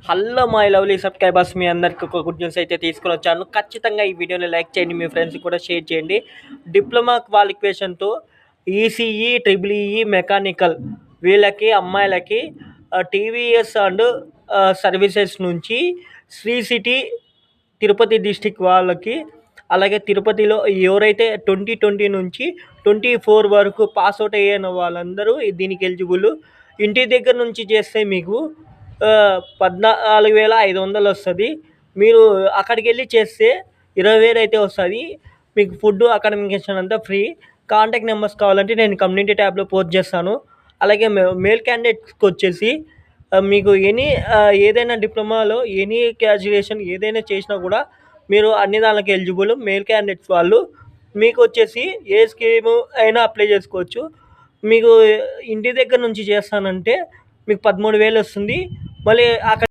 Hello my lovely subscribers, మీ అందరికి ఒక good news అయితే తీసుకొని వచ్చాను. ఖచ్చితంగా ఈ వీడియోని లైక్ చేయండి, మీ ఫ్రెండ్స్కి కూడా షేర్ చేయండి. డిప్లొమా క్వాలిఫికేషన్తో ఈసీఈ, ట్రిపుల్ ఈఈ, మెకానికల్ వీళ్ళకి అమ్మాయిలకి టీవీఎస్ అండ్ సర్వీసెస్ నుంచి శ్రీ సిటీ తిరుపతి డిస్టిక్ వాళ్ళకి, అలాగే తిరుపతిలో ఎవరైతే 2020 నుంచి 24 వరకు పాస్అవుట్ అయిన వాళ్ళందరూ దీనికి ఎలిజిబుల్. ఇంటి దగ్గర నుంచి చేస్తే మీకు 14,500 వస్తుంది. మీరు అక్కడికి వెళ్ళి చేస్తే 20,000 అయితే వస్తుంది. మీకు ఫుడ్, అకామిడేషన్ అంతా ఫ్రీ. కాంటాక్ట్ నెంబర్స్ కావాలంటే నేను కమ్యూనిటీ ట్యాబ్లో పోస్ట్ చేస్తాను. అలాగే మేల్ క్యాండిడేట్స్కి వచ్చేసి మీకు ఏదైనా డిప్లొమాలో ఎనీ గ్రాడ్యుయేషన్ ఏదైనా చేసినా కూడా మీరు అన్ని దానికి ఎలిజిబుల్. మేల్ క్యాండిడేట్స్ వాళ్ళు మీకు వచ్చేసి ఏ స్కీము అయినా అప్లై చేసుకోవచ్చు. మీకు ఇంటి దగ్గర నుంచి చేస్తానంటే మీకు 13,000 వస్తుంది. మళ్ళీ అక్కడ